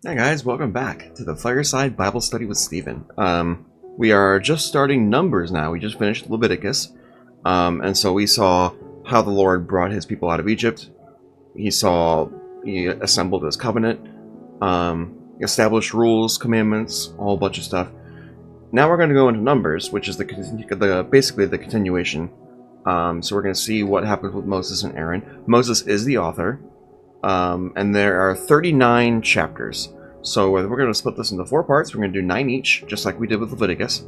Hey guys, welcome back to the Fireside Bible Study with Stephen. We are just starting Numbers now. We just finished Leviticus. And so we saw how the Lord brought his people out of Egypt. He assembled his covenant, established rules, commandments, a whole bunch of stuff. Now we're going to go into Numbers, which is basically the continuation. So we're going to see what happens with Moses and Aaron. Moses is the author. And there are 39 chapters. So we're going to split this into 4 parts. We're going to do 9 each, just like we did with Leviticus.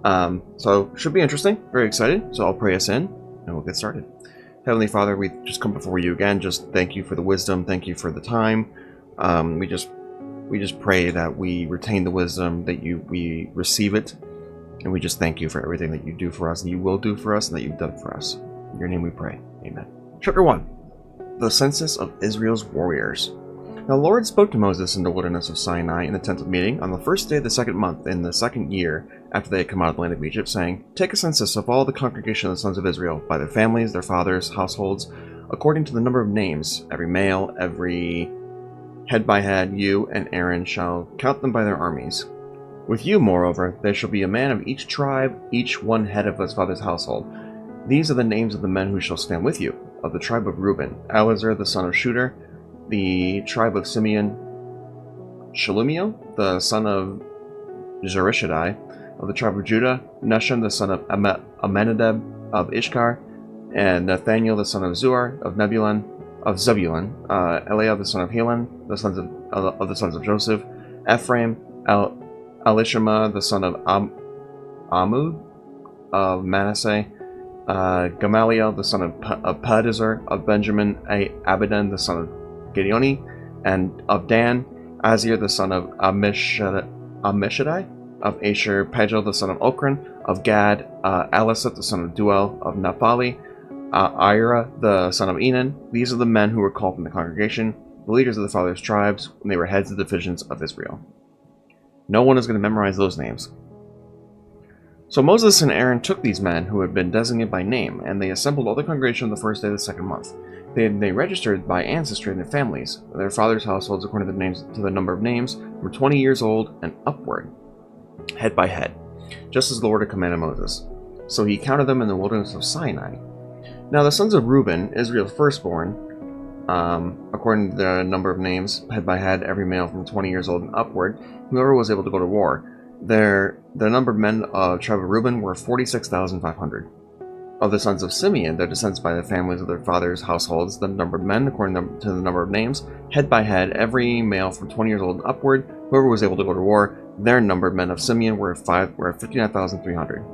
So should be interesting. Very excited. So I'll pray us in, and we'll get started. Heavenly Father, we just come before you again. Just thank you for the wisdom. Thank you for the time. We just pray that we retain the wisdom, that we receive it, and we just thank you for everything that you do for us, that you will do for us, and that you've done for us. In your name we pray. Amen. Chapter 1. The census of Israel's warriors. Now the Lord spoke to Moses in the wilderness of Sinai in the tent of meeting on the first day of the second month in the second year after they had come out of the land of Egypt, saying, Take a census of all the congregation of the sons of Israel, by their families, their fathers, households, according to the number of names, every male, every head by head. You and Aaron shall count them by their armies. With you, moreover, there shall be a man of each tribe, each one head of his father's household. These are the names of the men who shall stand with you. Of the tribe of Reuben, Elazar the son of Shooter. The tribe of Simeon, Shalumiel the son of Zurishaddai. Of the tribe of Judah, Nahshon the son of Amminadab of Ishkar. And Nathaniel the son of Zuar of Zebulun. Eliab the son of Helon, the sons of the sons of Joseph. Ephraim, Elishama the son of Amud of Manasseh. Gamaliel, the son of Pedazur, of Benjamin, Abidan, the son of Gideoni, and of Dan, Azir, the son of Amishadai, of Asher, Pagel, the son of Okran, of Gad, Eliseth, the son of Duel, of Naphtali, Ira, the son of Enan. These are the men who were called from the congregation, the leaders of the fathers' tribes, when they were heads of the divisions of Israel. No one is going to memorize those names. So Moses and Aaron took these men who had been designated by name, and they assembled all the congregation on the first day of the second month. They registered by ancestry and their families, their fathers' households according to the number of names, were 20 years old and upward, head by head, just as the Lord had commanded Moses. So he counted them in the wilderness of Sinai. Now the sons of Reuben, Israel's firstborn, according to the number of names, head by head, every male from 20 years old and upward, whoever was able to go to war. The number of men of tribe of Reuben were 46,500. Of the sons of Simeon, their descendants by the families of their fathers' households, the number of men according to the number of names, head by head, every male from 20 years old and upward, whoever was able to go to war, their number of men of Simeon were 59,300.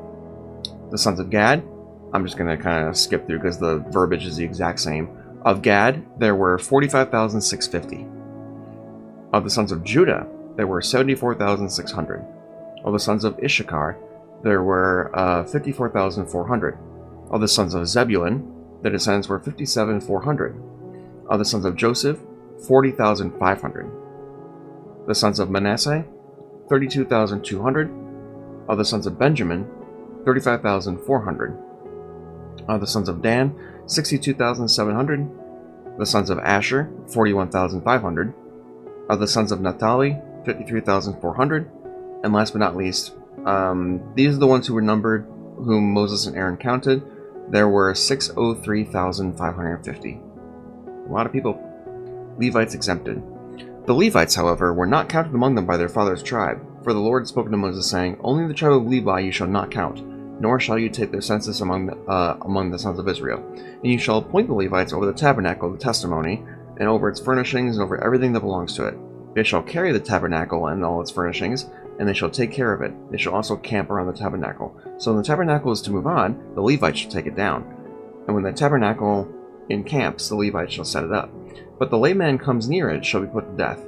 The sons of Gad, I'm just going to kind of skip through because the verbiage is the exact same. Of Gad, there were 45,650. Of the sons of Judah, there were 74,600. Of the sons of Issachar, there were 54,400. Of the sons of Zebulun, their descendants were 57,400. Of the sons of Joseph, 40,500. The sons of Manasseh, 32,200. Of the sons of Benjamin, 35,400. Of the sons of Dan, 62,700. The sons of Asher, 41,500. Of the sons of Naphtali, 53,400. And last but not least, these are the ones who were numbered, whom Moses and Aaron counted. There were 603,550. A lot of people. Levites exempted. The Levites, however, were not counted among them by their father's tribe. For the Lord had spoken to Moses, saying, Only the tribe of Levi you shall not count, nor shall you take their census among the sons of Israel. And you shall appoint the Levites over the tabernacle of the testimony, and over its furnishings, and over everything that belongs to it. They shall carry the tabernacle and all its furnishings, and they shall take care of it. They shall also camp around the tabernacle. So when the tabernacle is to move on, the Levites shall take it down. And when the tabernacle encamps, the Levites shall set it up. But the layman comes near it shall be put to death.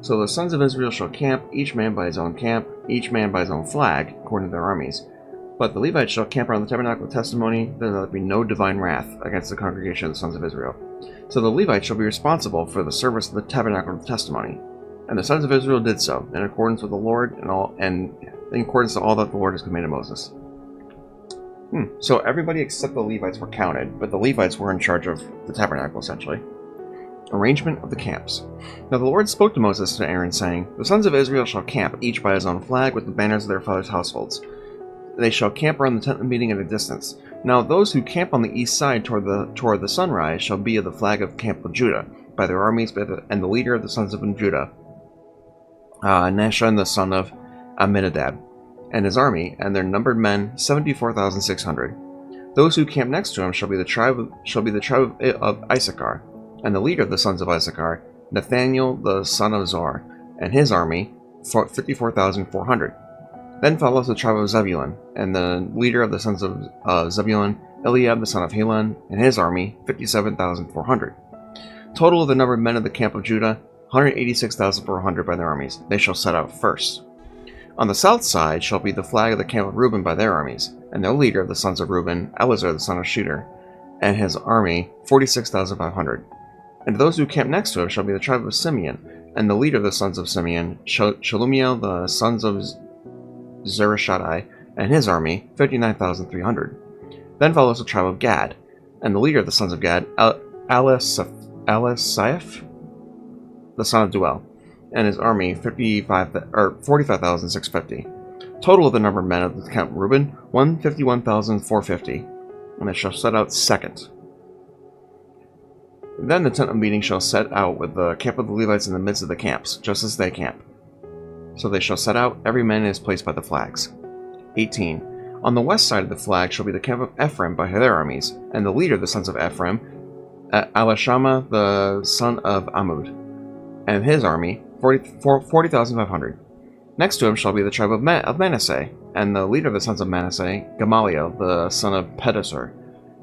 So the sons of Israel shall camp, each man by his own camp, each man by his own flag, according to their armies. But the Levites shall camp around the tabernacle of testimony, that there be no divine wrath against the congregation of the sons of Israel. So the Levites shall be responsible for the service of the tabernacle of testimony. And the sons of Israel did so, in accordance with the Lord, and in accordance to all that the Lord has commanded Moses. So everybody except the Levites were counted, but the Levites were in charge of the tabernacle, essentially. Arrangement of the camps. Now the Lord spoke to Moses and Aaron, saying, The sons of Israel shall camp, each by his own flag, with the banners of their fathers' households. They shall camp around the tent of meeting at a distance. Now those who camp on the east side toward the sunrise shall be of the flag of camp of Judah, by their armies, and the leader of the sons of Judah, Nahshon the son of Amminadab, and his army, and their numbered men 74,600. Those who camp next to him shall be the tribe of Issachar, and the leader of the sons of Issachar, Nathaniel the son of Zor, and his army 54,400. Then follows the tribe of Zebulun, and the leader of the sons of Zebulun, Eliab the son of Helon, and his army 57,400. Total of the numbered men of the camp of Judah, 186,400 by their armies. They shall set out first. On the south side shall be the flag of the camp of Reuben by their armies, and their leader of the sons of Reuben, Eleazar the son of Shooter, and his army 46,500. And those who camp next to him shall be the tribe of Simeon, and the leader of the sons of Simeon, Shalumiel the sons of Zurishaddai, and his army 59,300. Then follows the tribe of Gad, and the leader of the sons of Gad, Elisaph the son of Duel, and his army 45,650. Total of the number of men of the camp Reuben 151,450, and they shall set out second. Then the tent of meeting shall set out with the camp of the Levites in the midst of the camps, just as they camp. So they shall set out, every man in his place by the flags. 18. On the west side of the flag shall be the camp of Ephraim by their armies, and the leader of the sons of Ephraim, Elishama the son of Ammud, and his army 40,500. Next to him shall be the tribe of Manasseh, and the leader of the sons of Manasseh, Gamaliel the son of Pedasur,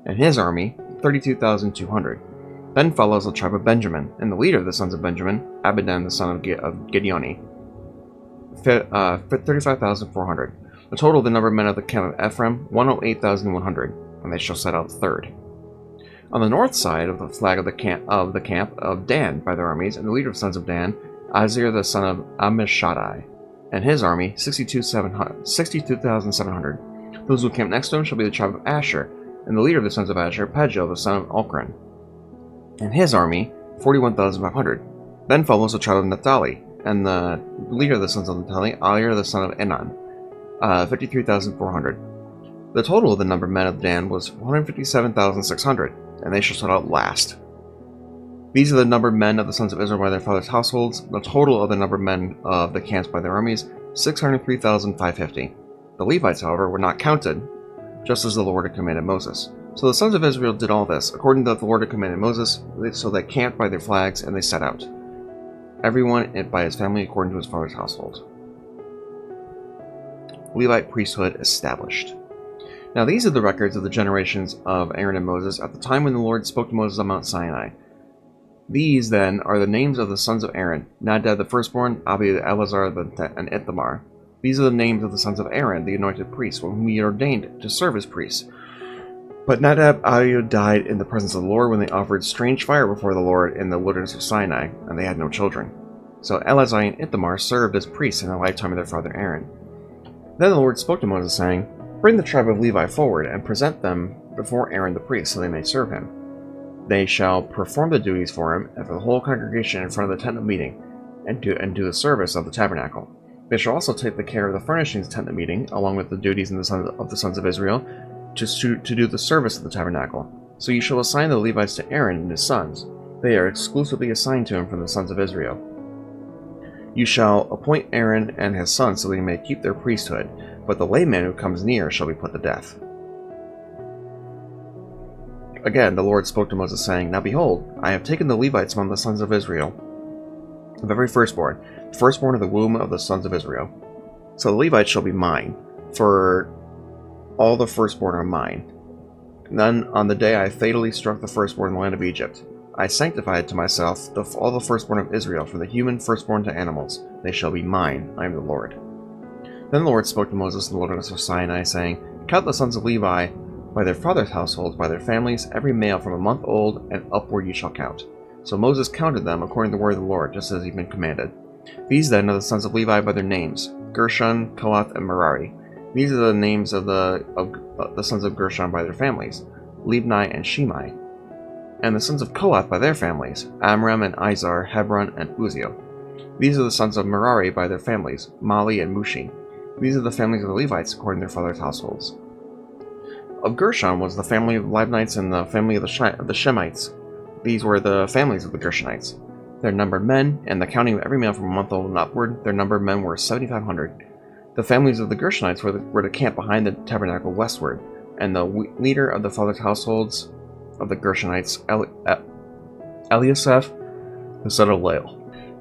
and his army 32,200. Then follows the tribe of Benjamin, and the leader of the sons of Benjamin, Abidan the son of Gideoni, 35,400. The total of the number of men of the camp of Ephraim, 108,100, and they shall set out third. On the north side of the flag of the camp of Dan by their armies, and the leader of the sons of Dan, Azir the son of Ammishaddai, and his army 62,700. Those who camp next to him shall be the tribe of Asher, and the leader of the sons of Asher, Pagiel the son of Ochran, and his army 41,500. Then follows the tribe of Naphtali, and the leader of the sons of Naphtali, Alir the son of Enan, 53,400. The total of the number of men of Dan was 157,600, and they shall set out last. These are the numbered men of the sons of Israel by their fathers' households. The total of the numbered men of the camps by their armies, 603,550. The Levites, however, were not counted, just as the Lord had commanded Moses. So the sons of Israel did all this, according to what the Lord had commanded Moses, so they camped by their flags, and they set out, everyone by his family according to his father's household. Levite priesthood established. Now these are the records of the generations of Aaron and Moses at the time when the Lord spoke to Moses on Mount Sinai. These, then, are the names of the sons of Aaron: Nadab the firstborn, Abiud, Eleazar, and Ithamar. These are the names of the sons of Aaron, the anointed priests, whom he ordained to serve as priests. But Nadab and Abiud died in the presence of the Lord when they offered strange fire before the Lord in the wilderness of Sinai, and they had no children. So Eleazar and Ithamar served as priests in the lifetime of their father Aaron. Then the Lord spoke to Moses, saying, Bring the tribe of Levi forward, and present them before Aaron the priest, so they may serve him. They shall perform the duties for him, and for the whole congregation in front of the tent of meeting, and do the service of the tabernacle. They shall also take the care of the furnishings of the tent of meeting, along with the duties of the sons of Israel, to do the service of the tabernacle. So you shall assign the Levites to Aaron and his sons. They are exclusively assigned to him from the sons of Israel. You shall appoint Aaron and his sons so they may keep their priesthood, but the layman who comes near shall be put to death. Again, the Lord spoke to Moses, saying, Now behold, I have taken the Levites among the sons of Israel, of every firstborn of the womb of the sons of Israel. So the Levites shall be mine, for all the firstborn are mine. Then on the day I fatally struck the firstborn in the land of Egypt, I sanctified to myself all the firstborn of Israel, from the human firstborn to animals. They shall be mine. I am the Lord. Then the Lord spoke to Moses in the wilderness of Sinai, saying, Count the sons of Levi by their fathers' households, by their families, every male from a month old and upward you shall count. So Moses counted them according to the word of the Lord, just as he had been commanded. These then are the sons of Levi by their names: Gershon, Kohath, and Merari. These are the names of the sons of Gershon by their families: Libni and Shimei. And the sons of Kohath by their families, Amram and Izhar, Hebron, and Uzziel. These are the sons of Merari by their families, Mali and Mushi. These are the families of the Levites according to their fathers' households. Of Gershon was the family of the Libnites and the family of the Shemites. These were the families of the Gershonites. Their numbered men, and the counting of every male from a month old and upward, their numbered men were 7,500. The families of the Gershonites were to camp behind the tabernacle westward, and the leader of the fathers' households of the Gershonites, Eliasaph, the son of Lael.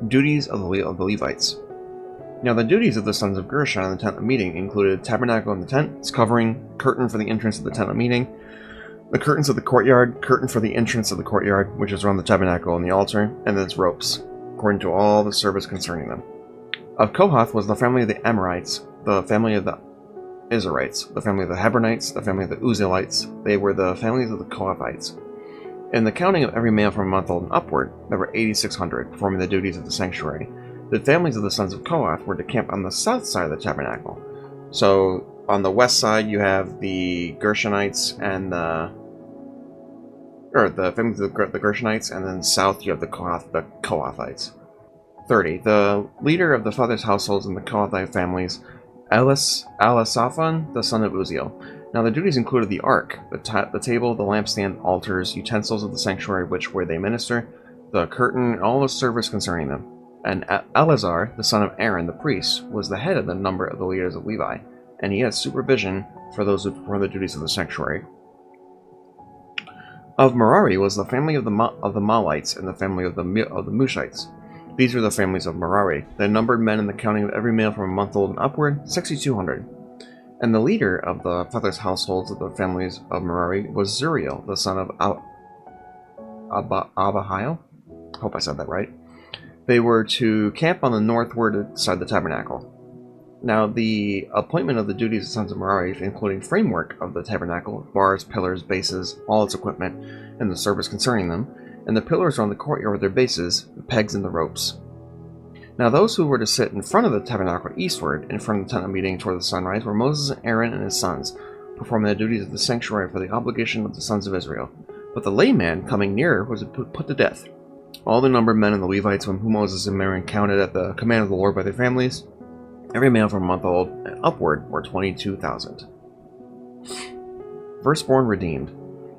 Duties of the Levites. Now the duties of the sons of Gershon in the tent of meeting included tabernacle in the tent, its covering, curtain for the entrance of the tent of meeting, the curtains of the courtyard, curtain for the entrance of the courtyard, which is around the tabernacle and the altar, and then its ropes, according to all the service concerning them. Of Kohath was the family of the Amorites, the family of the Israelites, the family of the Hebronites, the family of the Uzzielites. They were the families of the Kohathites. In the counting of every male from a month old and upward, there were 8,600 performing the duties of the sanctuary. The families of the sons of Kohath were to camp on the south side of the tabernacle. So on the west side you have the Gershonites and the families of the Gershonites, and then south you have the Kohathites. 30. The leader of the fathers' households in the Kohathite families, Elisaphan, the son of Uzziel. Now the duties included the ark, the table, the lampstand, altars, utensils of the sanctuary where they minister, the curtain, and all the service concerning them. And Eleazar, the son of Aaron, the priest, was the head of the number of the leaders of Levi, and he had supervision for those who performed the duties of the sanctuary. Of Merari was the family of the Malites and the family of the Mushites. These were the families of Merari. They numbered men in the counting of every male from a month old and upward, 6,200. And the leader of the fathers' households of the families of Merari was Zuriel, the son of Abihail. Hope I said that right. They were to camp on the northward side of the tabernacle. Now, the appointment of the duties of sons of Merari, including framework of the tabernacle, bars, pillars, bases, all its equipment, and the service concerning them, and the pillars around the courtyard with their bases, the pegs, and the ropes. Now those who were to sit in front of the tabernacle eastward, in front of the tent of meeting toward the sunrise, were Moses and Aaron and his sons, performing the duties of the sanctuary for the obligation of the sons of Israel. But the layman coming nearer was put to death. All the numbered men and the Levites whom Moses and Aaron counted at the command of the Lord by their families, every male from a month old and upward, were 22,000. Firstborn redeemed.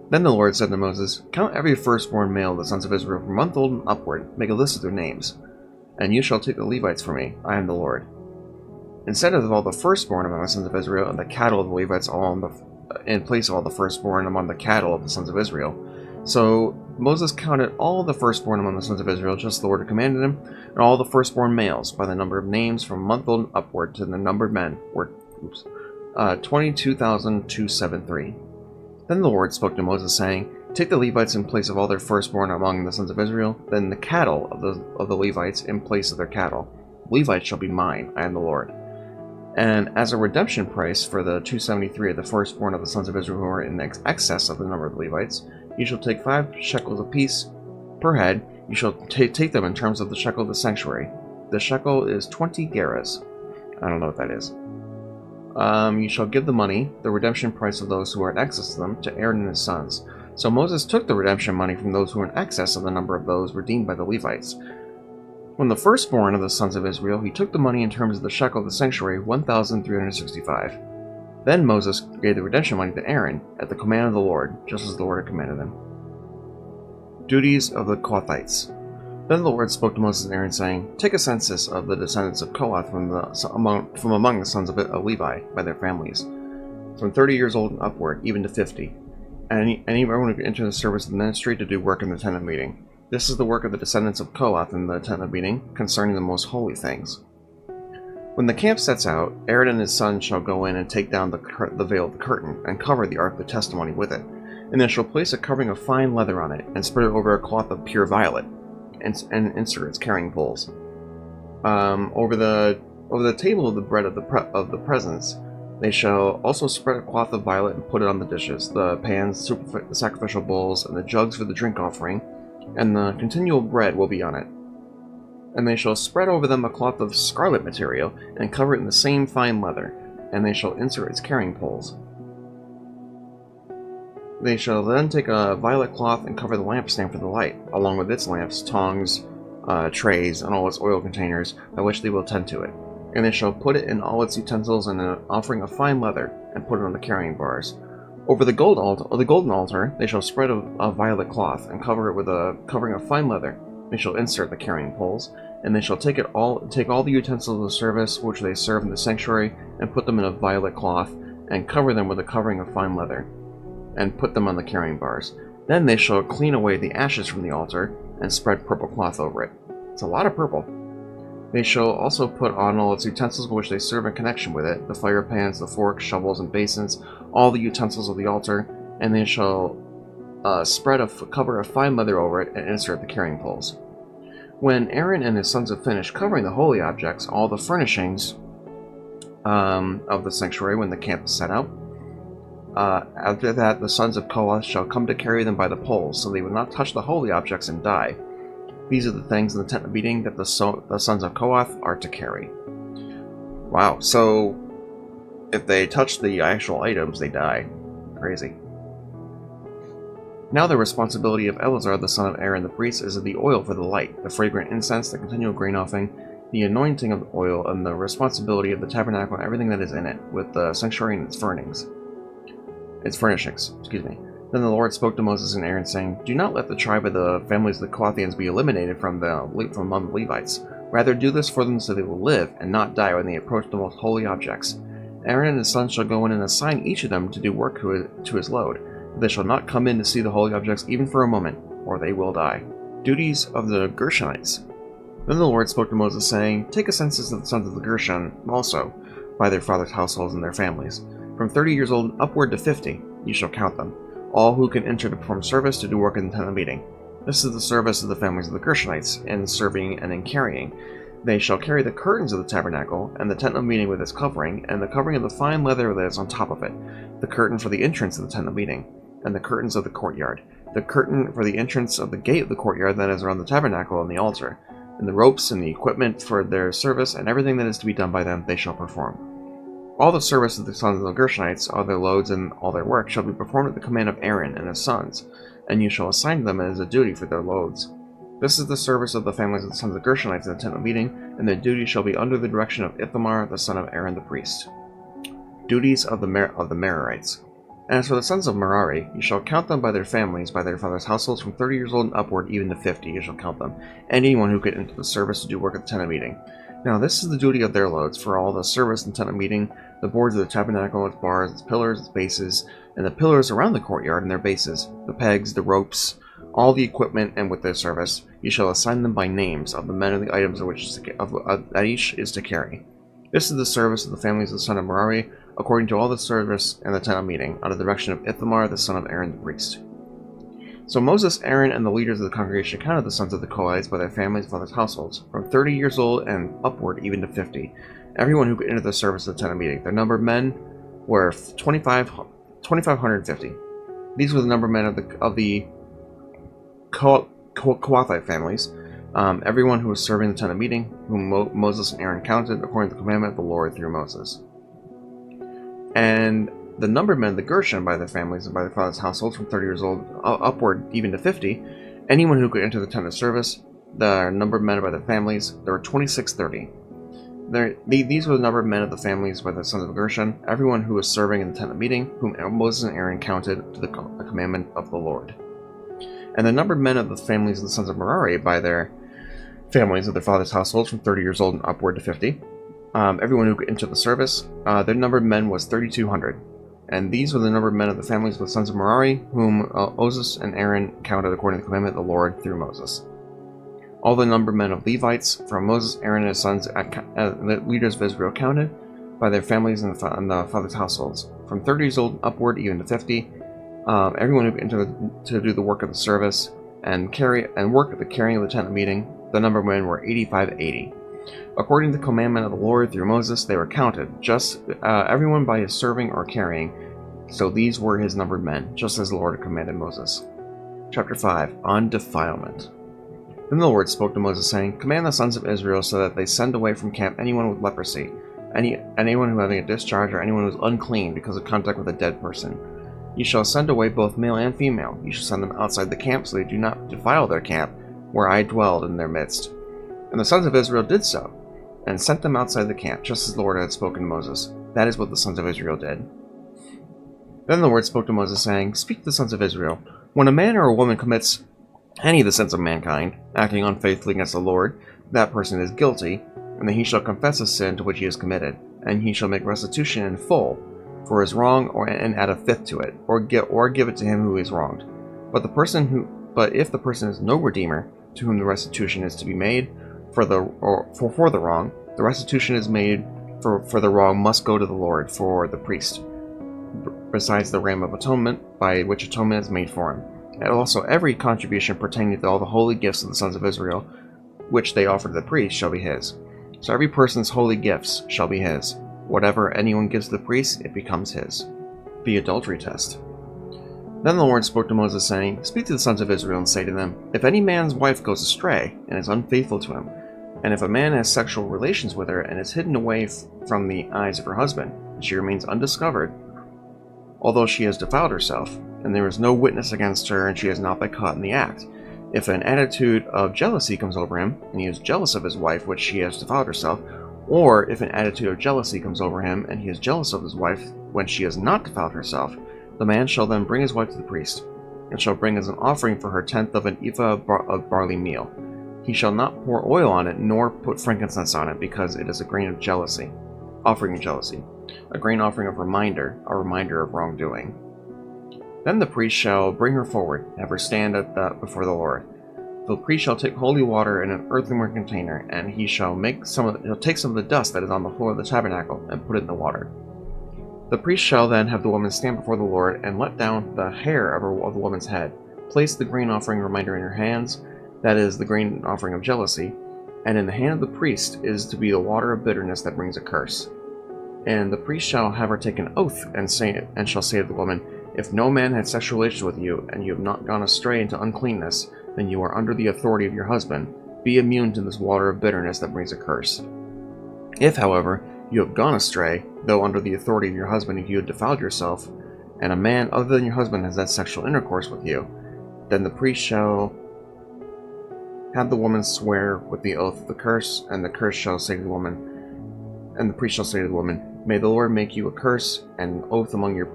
Then the Lord said to Moses, "Count every firstborn male of the sons of Israel from a month old and upward, make a list of their names. And you shall take the Levites for me, I am the Lord. Instead of all the firstborn among the sons of Israel, and the cattle of the Levites in place of all the firstborn among the cattle of the sons of Israel." So Moses counted all the firstborn among the sons of Israel, just as the Lord had commanded him, and all the firstborn males, by the number of names from a month old and upward, to the numbered men were 22,273. Then the Lord spoke to Moses, saying, "Take the Levites in place of all their firstborn among the sons of Israel, then the cattle of the Levites in place of their cattle. Levites shall be mine, I am the Lord. And as a redemption price for the 273 of the firstborn of the sons of Israel who are in excess of the number of the Levites, you shall take 5 shekels apiece per head. You shall take them in terms of the shekel of the sanctuary. The shekel is 20 gerahs." I don't know what that is. "You shall give the money, the redemption price of those who are in excess of them, to Aaron and his sons." So Moses took the redemption money from those who were in excess of the number of those redeemed by the Levites. From the firstborn of the sons of Israel, he took the money in terms of the shekel of the sanctuary, 1,365. Then Moses gave the redemption money to Aaron, at the command of the Lord, just as the Lord had commanded him. Duties of the Kohathites. Then the Lord spoke to Moses and Aaron, saying, "Take a census of the descendants of Kohath from among the sons of Levi by their families, from 30 years old and upward, even to 50. And anyone who can enter the service of the ministry to do work in the tent of meeting. This is the work of the descendants of Kohath in the tent of meeting, concerning the most holy things. When the camp sets out, Aaron and his sons shall go in and take down the veil of the curtain, and cover the ark of the testimony with it. And they shall place a covering of fine leather on it, and spread it over a cloth of pure violet, and insert its carrying poles. Over the table of the bread of the presence, they shall also spread a cloth of violet and put it on the dishes, the pans, the sacrificial bowls, and the jugs for the drink offering, and the continual bread will be on it. And they shall spread over them a cloth of scarlet material, and cover it in the same fine leather, and they shall insert its carrying poles. They shall then take a violet cloth and cover the lampstand for the light, along with its lamps, tongs, trays, and all its oil containers, by which they will tend to it. And they shall put it in all its utensils in an offering of fine leather, and put it on the carrying bars. Over the golden altar, they shall spread a violet cloth, and cover it with a covering of fine leather. They shall insert the carrying poles, and they shall take all the utensils of the service which they serve in the sanctuary, and put them in a violet cloth, and cover them with a covering of fine leather, and put them on the carrying bars. Then they shall clean away the ashes from the altar, and spread purple cloth over it. It's a lot of purple. They shall also put on all its utensils which they serve in connection with it, the fire pans, the forks, shovels, and basins, all the utensils of the altar, and they shall spread a cover of fine leather over it, and insert the carrying poles. When Aaron and his sons have finished covering the holy objects, all the furnishings of the sanctuary, when the camp is set out, after that the sons of Kohath shall come to carry them by the poles, so they will not touch the holy objects and die. These are the things in the tent of meeting that the sons of Kohath are to carry. Wow, so if they touch the actual items, they die. Crazy. Now the responsibility of Eleazar, the son of Aaron the priest, is of the oil for the light, the fragrant incense, the continual grain offering, the anointing of the oil, and the responsibility of the tabernacle and everything that is in it, with the sanctuary and its furnishings. Then the Lord spoke to Moses and Aaron, saying, "Do not let the tribe of the families of the Kohathians be eliminated from among the Levites. Rather do this for them so they will live and not die when they approach the most holy objects. Aaron and his sons shall go in and assign each of them to do work to his load. They shall not come in to see the holy objects even for a moment, or they will die." Duties of the Gershonites. Then the Lord spoke to Moses, saying, "Take a census of the sons of the Gershon also, by their fathers' households and their families. From 30 years old upward to 50, you shall count them, all who can enter to perform service to do work in the tent of meeting. This is the service of the families of the Gershonites, in serving and in carrying. They shall carry the curtains of the tabernacle, and the tent of meeting with its covering, and the covering of the fine leather that is on top of it, the curtain for the entrance of the tent of meeting, and the curtains of the courtyard, the curtain for the entrance of the gate of the courtyard that is around the tabernacle and the altar, and the ropes and the equipment for their service, and everything that is to be done by them they shall perform. All the service of the sons of the Gershonites, all their loads and all their work, shall be performed at the command of Aaron and his sons, and you shall assign them as a duty for their loads. This is the service of the families of the sons of the Gershonites in the tent of meeting, and their duty shall be under the direction of Ithamar, the son of Aaron the priest. Duties of the Merarites. As for the sons of Merari, you shall count them by their families, by their fathers' households, from 30 years old and upward, even to 50, you shall count them, anyone who get into the service to do work at the tent of meeting. Now this is the duty of their loads, for all the service in the tent of meeting, the boards of the tabernacle, its bars, its pillars, its bases, and the pillars around the courtyard and their bases, the pegs, the ropes, all the equipment, and with their service. You shall assign them by names of the men and the items that each is to carry. This is the service of the families of the son of Merari, according to all the service in the tent of meeting, under the direction of Ithamar, the son of Aaron the priest. So Moses, Aaron, and the leaders of the congregation counted the sons of the Kohathites by their families and fathers' households, from 30 years old and upward, even to 50, everyone who could enter the service of the tent of meeting. Their number of men were 2,550. These were the number of men of the Kohathite families, everyone who was serving the tent of meeting, whom Moses and Aaron counted according to the commandment of the Lord through Moses. And the number of men of the Gershon by their families and by their fathers' households, from 30 years old upward even to 50, anyone who could enter the tent of service, the number of men by their families, there were 2,630. These were the number of men of the families by the sons of Gershon, everyone who was serving in the tent of meeting, whom Moses and Aaron counted to the commandment of the Lord. And the number of men of the families of the sons of Merari by their families of their fathers' households, from 30 years old and upward to 50, everyone who could enter the service, their number of men was 3,200. And these were the number of men of the families of the sons of Merari, whom Moses and Aaron counted according to the commandment of the Lord through Moses. All the number of men of Levites from Moses, Aaron, and his sons, the leaders of Israel, counted by their families and the fathers' households, from 30 years old upward even to 50, everyone who could enter to do the work of the service and work at the carrying of the tent of meeting. The number of men were 8,580. According to the commandment of the Lord through Moses, they were counted, just everyone by his serving or carrying. So these were his numbered men, just as the Lord had commanded Moses. Chapter 5. On Defilement. Then the Lord spoke to Moses, saying, "Command the sons of Israel so that they send away from camp anyone with leprosy, anyone who having a discharge, or anyone who is unclean because of contact with a dead person. Ye shall send away both male and female. Ye shall send them outside the camp, so they do not defile their camp, where I dwelled in their midst. And the sons of Israel did so, and sent them outside the camp, just as the Lord had spoken to Moses. That is what the sons of Israel did. Then the Lord spoke to Moses, saying, Speak to the sons of Israel. When a man or a woman commits any of the sins of mankind, acting unfaithfully against the Lord, that person is guilty, and then he shall confess the sin to which he has committed, and he shall make restitution in full for his wrong, and add a fifth to it, or give it to him who is wronged. But if the person is no redeemer, to whom the restitution is to be made for the wrong, the restitution is made for the wrong must go to the Lord for the priest, besides the ram of atonement, by which atonement is made for him. And also every contribution pertaining to all the holy gifts of the sons of Israel, which they offer to the priest, shall be his. So every person's holy gifts shall be his. Whatever anyone gives to the priest, it becomes his. The adultery test. Then the Lord spoke to Moses, saying, Speak to the sons of Israel, and say to them, If any man's wife goes astray, and is unfaithful to him, and if a man has sexual relations with her, and is hidden away from the eyes of her husband, and she remains undiscovered, although she has defiled herself, and there is no witness against her, and she has not been caught in the act, if an attitude of jealousy comes over him, and he is jealous of his wife, which she has defiled herself, or if an attitude of jealousy comes over him, and he is jealous of his wife, when she has not defiled herself, the man shall then bring his wife to the priest, and shall bring as an offering for her 1/10 of an ephah of barley meal. He shall not pour oil on it, nor put frankincense on it, because it is a grain of jealousy, offering of jealousy, a grain offering of reminder, a reminder of wrongdoing. Then the priest shall bring her forward, have her stand before the Lord. The priest shall take holy water in an earthenware container, and he shall take some of the dust that is on the floor of the tabernacle, and put it in the water. The priest shall then have the woman stand before the Lord, and let down the hair of the woman's head. Place the grain offering reminder in her hands, that is, the grain offering of jealousy, and in the hand of the priest is to be the water of bitterness that brings a curse. And the priest shall have her take an oath, and shall say to the woman, If no man had sexual relations with you, and you have not gone astray into uncleanness, then you are under the authority of your husband. Be immune to this water of bitterness that brings a curse. If, however, you have gone astray, though under the authority of your husband, if you have defiled yourself, and a man other than your husband has had sexual intercourse with you, then the priest shall have the woman swear with the oath the curse, and the priest shall say to the woman, May the Lord make you a curse and an oath among your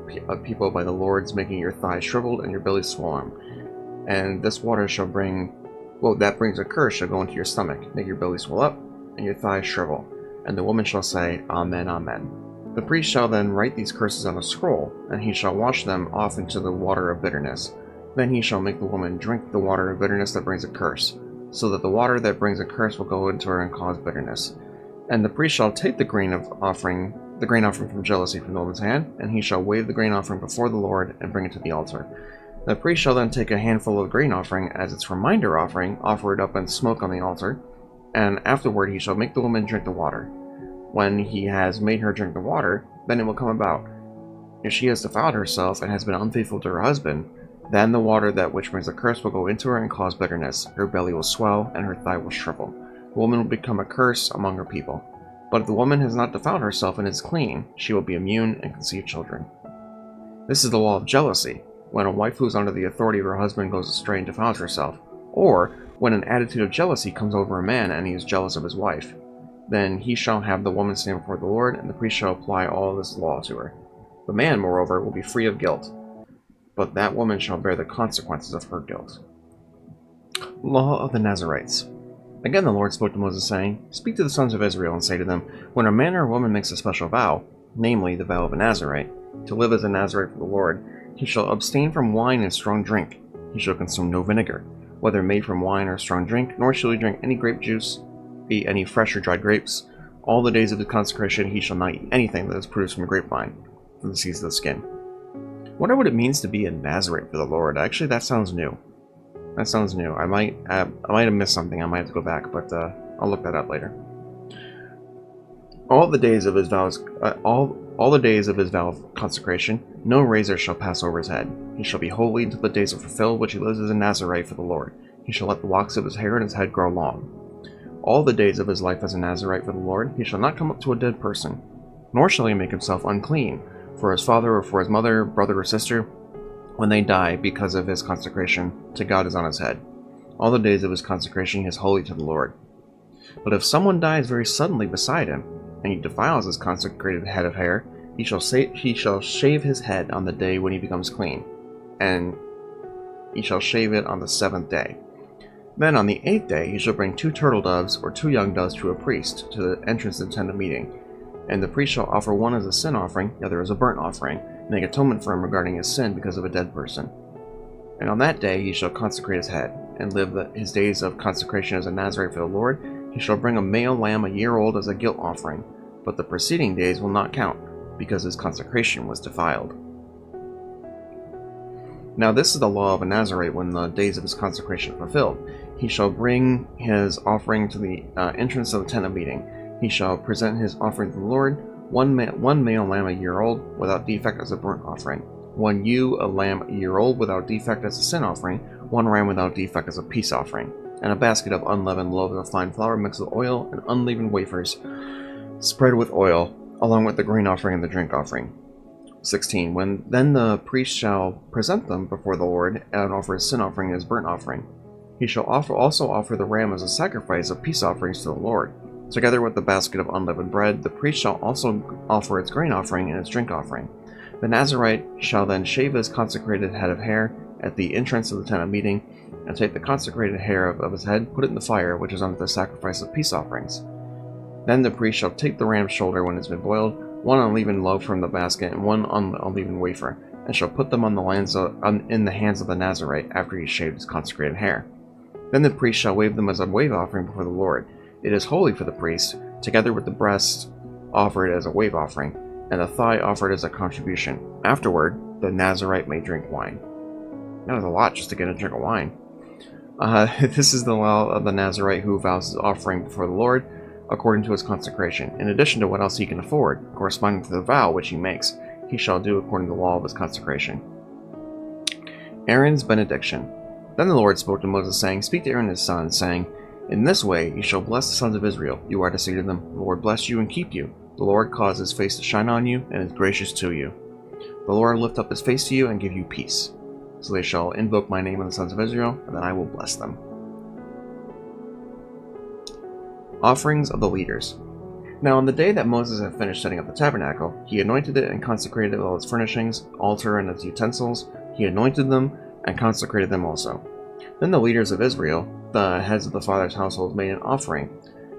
people by the Lord's making your thighs shriveled and your belly swollen. And this water shall that brings a curse, shall go into your stomach, make your belly swell up, and your thighs shrivel. And the woman shall say, Amen, Amen. The priest shall then write these curses on a scroll, and he shall wash them off into the water of bitterness. Then he shall make the woman drink the water of bitterness that brings a curse, so that the water that brings a curse will go into her and cause bitterness. And the priest shall take the grain offering from jealousy from the woman's hand, and he shall wave the grain offering before the Lord and bring it to the altar. The priest shall then take a handful of grain offering as its reminder offering, offer it up in smoke on the altar, and afterward he shall make the woman drink the water. When he has made her drink the water, then it will come about, if she has defiled herself and has been unfaithful to her husband, then the water that which brings a curse will go into her and cause bitterness. Her belly will swell, and her thigh will shrivel. The woman will become a curse among her people. But if the woman has not defiled herself and is clean, she will be immune and conceive children. This is the law of jealousy, when a wife who is under the authority of her husband goes astray and defiles herself, or when an attitude of jealousy comes over a man and he is jealous of his wife. Then he shall have the woman stand before the Lord, and the priest shall apply all this law to her. The man, moreover, will be free of guilt, but that woman shall bear the consequences of her guilt. Law of the Nazarites. Again the Lord spoke to Moses, saying, Speak to the sons of Israel, and say to them, When a man or a woman makes a special vow, namely the vow of a Nazarite, to live as a Nazarite for the Lord, he shall abstain from wine and strong drink. He shall consume no vinegar, whether made from wine or strong drink, nor shall he drink any grape juice, eat any fresh or dried grapes. All the days of his consecration he shall not eat anything that is produced from a grapevine, from the seeds of the skin. Wonder what it means to be a Nazarite for the Lord. Actually, that sounds new. I might have missed something. I might have to go back, but I'll look that up later. All the days of his vow of consecration, no razor shall pass over his head. He shall be holy until the days are fulfilled, which he lives as a Nazarite for the Lord. He shall let the locks of his hair and his head grow long. All the days of his life as a Nazarite for the Lord, he shall not come up to a dead person, nor shall he make himself unclean for his father or for his mother, brother or sister, when they die because of his consecration to God is on his head. All the days of his consecration he is holy to the Lord. But if someone dies very suddenly beside him, and he defiles his consecrated head of hair, he shall shave his head on the day when he becomes clean, and he shall shave it on the 7th day. Then on the 8th day he shall bring 2 turtle doves or 2 young doves to a priest to the entrance of the tent of meeting, and the priest shall offer one as a sin offering, the other as a burnt offering, and make atonement for him regarding his sin because of a dead person. And on that day he shall consecrate his head, and live his days of consecration as a Nazarite for the Lord. He shall bring a male lamb a year old as a guilt offering, but the preceding days will not count, because his consecration was defiled. Now this is the law of a Nazarite when the days of his consecration are fulfilled. He shall bring his offering to the entrance of the tent of meeting. He shall present his offering to the Lord, one male lamb a year old, without defect as a burnt offering, 1 ewe a lamb a year old without defect as a sin offering, 1 ram without defect as a peace offering, and a basket of unleavened loaves of fine flour mixed with oil, and unleavened wafers spread with oil, along with the grain offering and the drink offering. 16. Then the priest shall present them before the Lord, and offer his sin offering and his burnt offering. He shall also offer the ram as a sacrifice of peace offerings to the Lord. Together with the basket of unleavened bread, the priest shall also offer its grain offering and its drink offering. The Nazarite shall then shave his consecrated head of hair at the entrance of the tent of meeting, and take the consecrated hair of his head, put it in the fire, which is under the sacrifice of peace offerings. Then the priest shall take the ram's shoulder when it has been boiled, 1 unleavened loaf from the basket, and 1 unleavened wafer, and shall put them in the hands of the Nazarite after he shaved his consecrated hair. Then the priest shall wave them as a wave offering before the Lord. It is holy for the priest, together with the breast offered as a wave offering, and the thigh offered as a contribution. Afterward, the Nazarite may drink wine. That was a lot just to get a drink of wine. This is the law of the Nazarite who vows his offering before the Lord, according to his consecration, in addition to what else he can afford, corresponding to the vow which he makes, he shall do according to the law of his consecration. Aaron's benediction. Then the Lord spoke to Moses, saying, Speak to Aaron his son, saying, In this way you shall bless the sons of Israel. You are to say to them, The Lord bless you and keep you. The Lord cause his face to shine on you, and is gracious to you. The Lord lift up his face to you, and give you peace. So they shall invoke my name on the sons of Israel, and then I will bless them. Offerings of the leaders. Now on the day that Moses had finished setting up the tabernacle, he anointed it and consecrated all its furnishings, altar and its utensils. He anointed them and consecrated them also. Then the leaders of Israel, the heads of the fathers' households, made an offering.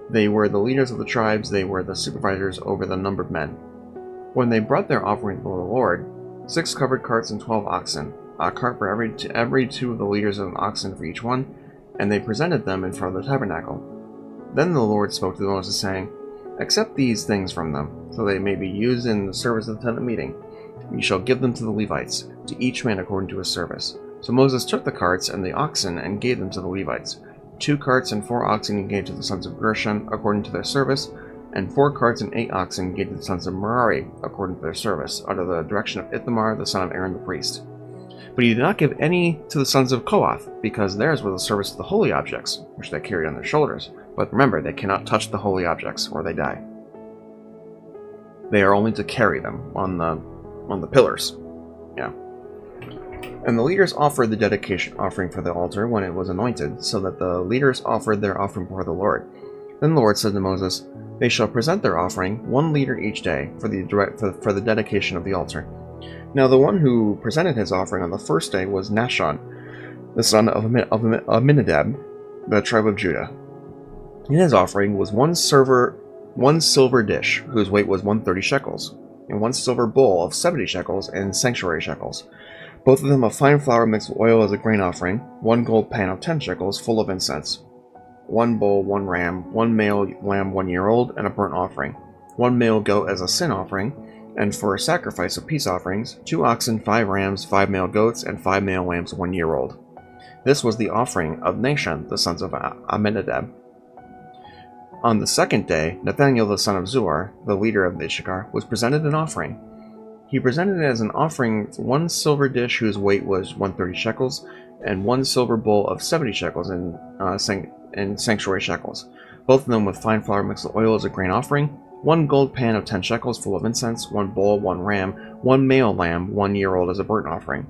They were the leaders of the tribes, they were the supervisors over the numbered men. When they brought their offering before the Lord, 6 covered carts and 12 oxen, a cart for every 2 of the leaders and an oxen for each one, and they presented them in front of the tabernacle. Then the Lord spoke to Moses, saying, Accept these things from them, so they may be used in the service of the tent of meeting. You shall give them to the Levites, to each man according to his service. So Moses took the carts and the oxen and gave them to the Levites. 2 carts and 4 oxen he gave to the sons of Gershon according to their service, and 4 carts and 8 oxen he gave to the sons of Merari according to their service, under the direction of Ithamar the son of Aaron the priest. But he did not give any to the sons of Kohath, because theirs was the service of the holy objects, which they carried on their shoulders. But remember, they cannot touch the holy objects, or they die. They are only to carry them on the pillars. Yeah. And the leaders offered the dedication offering for the altar when it was anointed, so that the leaders offered their offering before the Lord. Then the Lord said to Moses, They shall present their offering, 1 leader each day, for the dedication of the altar. Now the one who presented his offering on the first day was Nahshon, the son of Amminadab, the tribe of Judah. In his offering was 1 silver dish, whose weight was 130 shekels, and 1 silver bowl of 70 shekels and sanctuary shekels, both of them of fine flour mixed with oil as a grain offering, 1 gold pan of 10 shekels full of incense, 1 bull, 1 ram, 1 male lamb 1 year old, and a burnt offering, 1 male goat as a sin offering, and for a sacrifice of peace offerings, 2 oxen, 5 rams, 5 male goats, and 5 male lambs 1 year old. This was the offering of Nahshon, the sons of Amminadab. On the second day, Nathaniel the son of Zuar, the leader of the Issachar, was presented an offering. He presented it as an offering 1 silver dish whose weight was 130 shekels, and 1 silver bowl of 70 shekels and sanctuary shekels, both of them with fine flour mixed with oil as a grain offering, 1 gold pan of 10 shekels full of incense, 1 bull, 1 ram, 1 male lamb 1 year old as a burnt offering.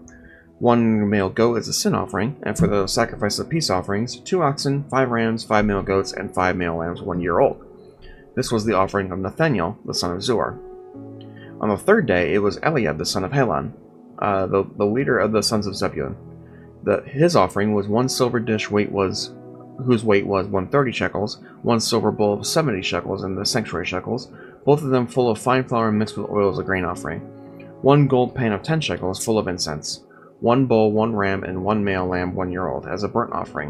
1 male goat as a sin offering, and for the sacrifice of peace offerings, 2 oxen, 5 rams, 5 male goats, and 5 male lambs 1 year old. This was the offering of Nathaniel, the son of Zuar. On the 3rd day, it was Eliab, the son of Helon, the leader of the sons of Zebulun. His offering was 1 silver dish whose weight was 130 shekels, 1 silver bowl of 70 shekels, and the sanctuary shekels, both of them full of fine flour mixed with oil as a grain offering, 1 gold pan of 10 shekels full of incense, 1 bull, 1 ram, and 1 male lamb 1 year old as a burnt offering,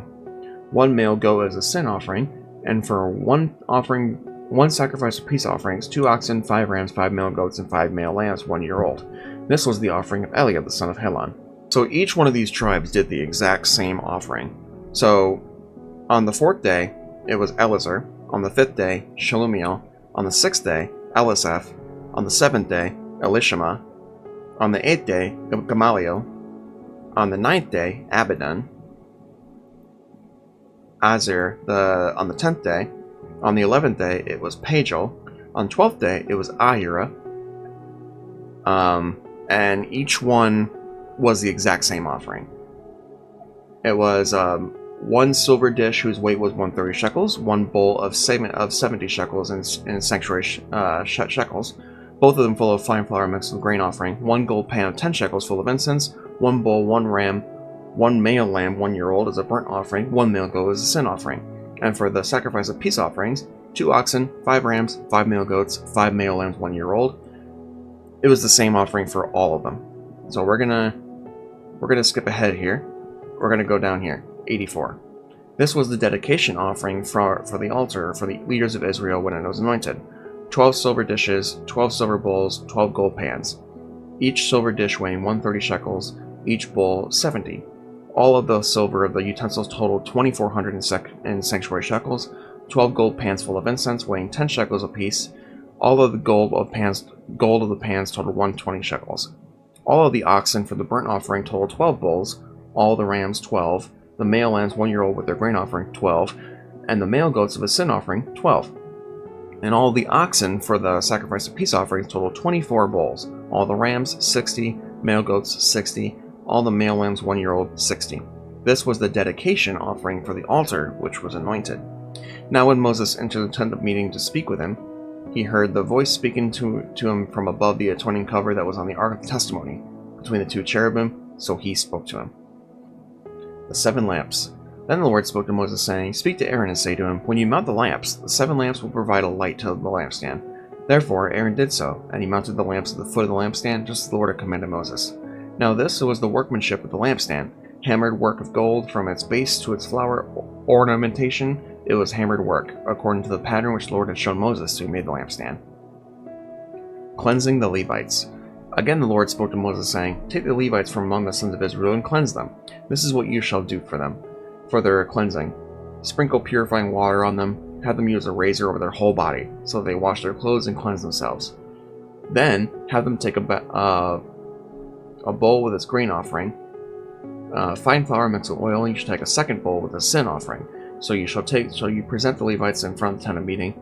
1 male goat as a sin offering, and for 1 sacrifice of peace offerings, 2 oxen, 5 rams, 5 male goats, and 5 male lambs 1 year old. This was the offering of Eliab the son of Helon. So each one of these tribes did the exact same offering. So on the 4th day, it was Elazar. On the 5th day, Shelumiel. On the 6th day, Elisaph. On the 7th day, Elishama. On the 8th day, Gamaliel. On the 9th day, Abidan. Azir on the 10th day. On the 11th day, it was Pagel. On the 12th day, it was Ahira. And each one was the exact same offering. It was 1 silver dish whose weight was 130 shekels, 1 bowl of 70 shekels in sanctuary shekels, both of them full of fine flour mixed with grain offering, 1 gold pan of 10 shekels full of incense, 1 bull, 1 ram, 1 male lamb 1 year old as a burnt offering, 1 male goat as a sin offering. And for the sacrifice of peace offerings, 2 oxen, 5 rams, 5 male goats, 5 male lambs 1 year old. It was the same offering for all of them. So we're gonna skip ahead here. We're gonna go down here, 84. This was the dedication offering for the altar for the leaders of Israel when it was anointed. 12 silver dishes, 12 silver bowls, 12 gold pans. Each silver dish weighing 130 shekels, each bowl 70. All of the silver of the utensils totaled 2,400 in sanctuary shekels, 12 gold pans full of incense weighing 10 shekels apiece. All of the gold of the pans totaled 120 shekels. All of the oxen for the burnt offering totaled 12 bulls, all the rams 12, the male lambs 1 year old with their grain offering 12, and the male goats of a sin offering 12. And all the oxen for the sacrifice of peace offerings totaled 24 bulls, all the rams 60, male goats 60, all the male lambs 1 year old 60. This was the dedication offering for the altar which was anointed. Now when Moses entered the tent of meeting to speak with him, he heard the voice speaking to him from above the atoning cover that was on the ark of the testimony, between the 2 cherubim, so he spoke to him. The 7 lamps. Then the Lord spoke to Moses, saying, Speak to Aaron and say to him, When you mount the lamps, the 7 lamps will provide a light to the lampstand. Therefore Aaron did so, and he mounted the lamps at the foot of the lampstand, just as the Lord had commanded Moses. Now this was the workmanship of the lampstand, hammered work of gold from its base to its flower ornamentation. It was hammered work, according to the pattern which the Lord had shown Moses, so he made the lampstand. Cleansing the Levites. Again the Lord spoke to Moses, saying, Take the Levites from among the sons of Israel and cleanse them. This is what you shall do for them, for their cleansing. Sprinkle purifying water on them, have them use a razor over their whole body, so that they wash their clothes and cleanse themselves. Then have them take a bowl with its grain offering, fine flour mixed with oil, and you shall take a second bowl with a sin offering. So you present the Levites in front of the tent of meeting.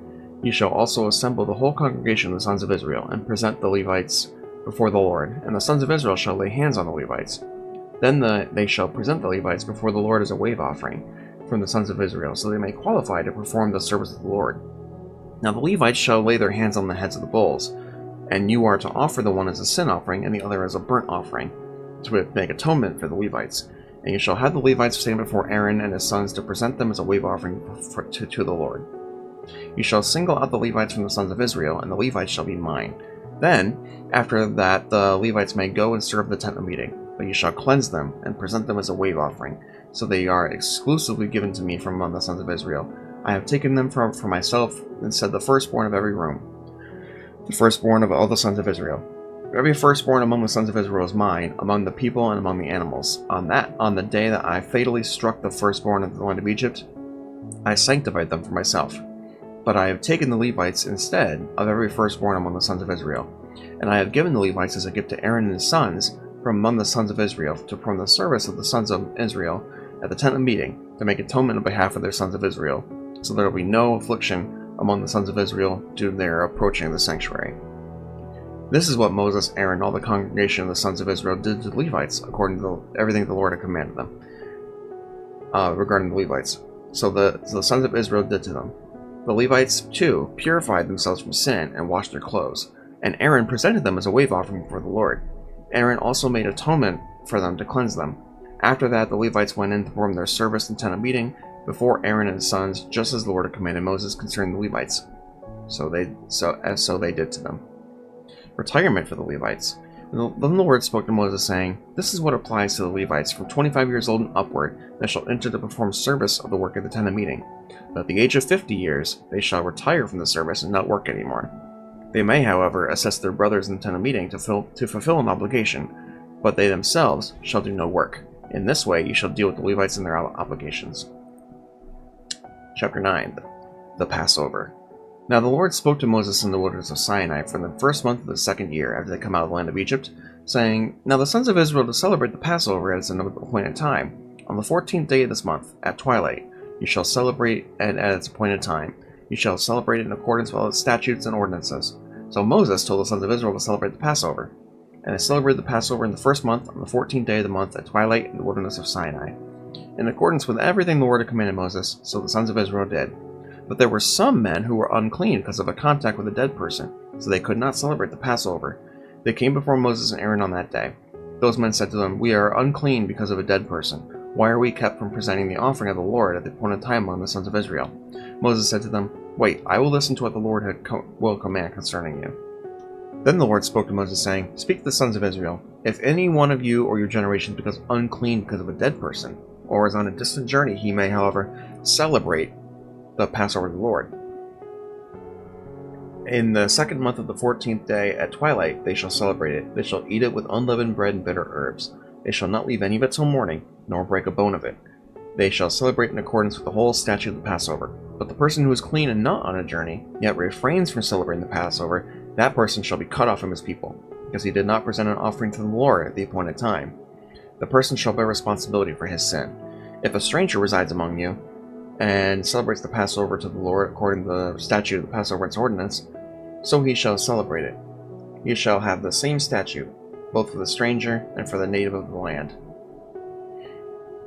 You shall also assemble the whole congregation of the sons of Israel, and present the Levites before the Lord, and the sons of Israel shall lay hands on the Levites. Then they shall present the Levites before the Lord as a wave offering from the sons of Israel, so they may qualify to perform the service of the Lord. Now the Levites shall lay their hands on the heads of the bulls, and you are to offer the one as a sin offering, and the other as a burnt offering, to make atonement for the Levites. And you shall have the Levites stand before Aaron and his sons to present them as a wave offering to the Lord. You shall single out the Levites from the sons of Israel, and the Levites shall be mine. Then, after that, the Levites may go and serve the tent of meeting, but you shall cleanse them and present them as a wave offering, so they are exclusively given to me from among the sons of Israel. I have taken them for myself, and said the firstborn of every room, the firstborn of all the sons of Israel. Every firstborn among the sons of Israel is mine, among the people and among the animals. On the day that I fatally struck the firstborn of the land of Egypt, I sanctified them for myself. But I have taken the Levites instead of every firstborn among the sons of Israel. And I have given the Levites as a gift to Aaron and his sons from among the sons of Israel, to perform the service of the sons of Israel at the tent of meeting, to make atonement on behalf of their sons of Israel, so there will be no affliction among the sons of Israel due to their approaching the sanctuary. This is what Moses, Aaron, all the congregation of the sons of Israel did to the Levites, according to everything the Lord had commanded them regarding the Levites. So the sons of Israel did to them. The Levites, too, purified themselves from sin and washed their clothes, and Aaron presented them as a wave offering before the Lord. Aaron also made atonement for them to cleanse them. After that, the Levites went in to perform their service in the tent of meeting before Aaron and his sons, just as the Lord had commanded Moses concerning the Levites. So they did to them. Retirement for the Levites. Then the Lord spoke to Moses, saying, "This is what applies to the Levites from 25 years old and upward that shall enter to perform service of the work of the tent of meeting. But at the age of 50 years they shall retire from the service and not work anymore. They may, however, assist their brothers in the tent of meeting to fulfill an obligation, but they themselves shall do no work. In this way you shall deal with the Levites and their obligations." Chapter 9. The Passover. Now the Lord spoke to Moses in the wilderness of Sinai from the first month of the second year after they come out of the land of Egypt, saying, "Now the sons of Israel to celebrate the Passover at an appointed time. On the 14th day of this month, at twilight, you shall celebrate it at its appointed time. You shall celebrate it in accordance with all its statutes and ordinances." So Moses told the sons of Israel to celebrate the Passover. And they celebrated the Passover in the first month, on the 14th day of the month, at twilight in the wilderness of Sinai. In accordance with everything the Lord had commanded Moses, so the sons of Israel did. But there were some men who were unclean because of a contact with a dead person, so they could not celebrate the Passover. They came before Moses and Aaron on that day. Those men said to them, "We are unclean because of a dead person. Why are we kept from presenting the offering of the Lord at the appointed time among the sons of Israel?" Moses said to them, "Wait, I will listen to what the Lord will command concerning you." Then the Lord spoke to Moses, saying, "Speak to the sons of Israel. If any one of you or your generation becomes unclean because of a dead person, or is on a distant journey, he may, however, celebrate the Passover of the Lord. In the second month of the 14th day at twilight they shall celebrate it. They shall eat it with unleavened bread and bitter herbs. They shall not leave any of it till morning, nor break a bone of it. They shall celebrate in accordance with the whole statute of the Passover. But the person who is clean and not on a journey, yet refrains from celebrating the Passover, that person shall be cut off from his people, because he did not present an offering to the Lord at the appointed time. The person shall bear responsibility for his sin. If a stranger resides among you, and celebrates the Passover to the Lord according to the statute of the Passover and its ordinance, so he shall celebrate it. He shall have the same statute, both for the stranger and for the native of the land.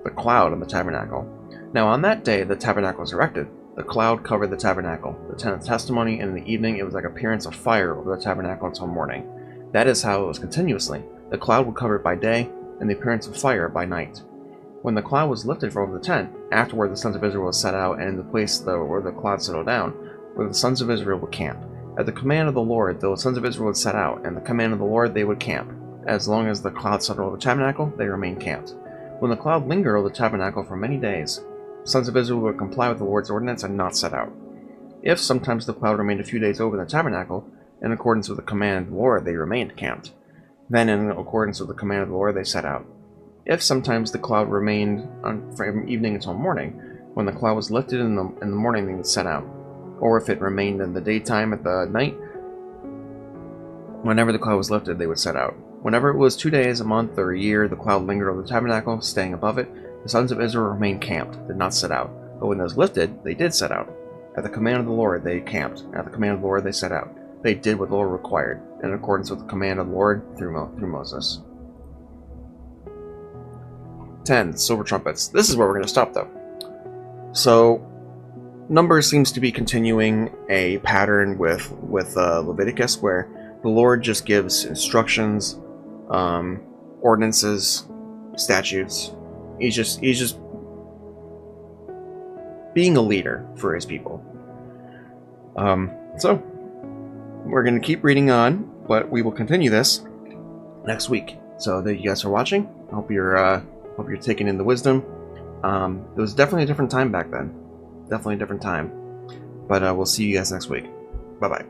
The cloud on the tabernacle. Now on that day the tabernacle was erected. The cloud covered the tabernacle, the tent of testimony, and in the evening it was like appearance of fire over the tabernacle until morning. That is how it was continuously. The cloud would cover it by day, and the appearance of fire by night. When the cloud was lifted from over the tent, afterward the sons of Israel would set out, and in the place where the cloud settled down, where the sons of Israel would camp. At the command of the Lord, the sons of Israel would set out, and at the command of the Lord they would camp. As long as the cloud settled over the tabernacle, they remained camped. When the cloud lingered over the tabernacle for many days, the sons of Israel would comply with the Lord's ordinance and not set out. If sometimes the cloud remained a few days over the tabernacle, in accordance with the command of the Lord they remained camped. Then in accordance with the command of the Lord they set out. If sometimes the cloud remained from evening until morning, when the cloud was lifted in the morning they would set out. Or if it remained in the daytime at the night, whenever the cloud was lifted they would set out. Whenever it was 2 days, a month, or a year, the cloud lingered over the tabernacle, staying above it, the sons of Israel remained camped, did not set out. But when it was lifted, they did set out. At the command of the Lord they camped, at the command of the Lord they set out. They did what the Lord required, in accordance with the command of the Lord through Moses. 10. Silver trumpets. This is where we're going to stop, though. So, Numbers seems to be continuing a pattern with Leviticus, where the Lord just gives instructions, ordinances, statutes. He's just being a leader for his people. So we're going to keep reading on, but we will continue this next week. So thank you guys for watching. I hope you're taking in the wisdom. It was definitely a different time back then. Definitely a different time. But we'll see you guys next week. Bye-bye.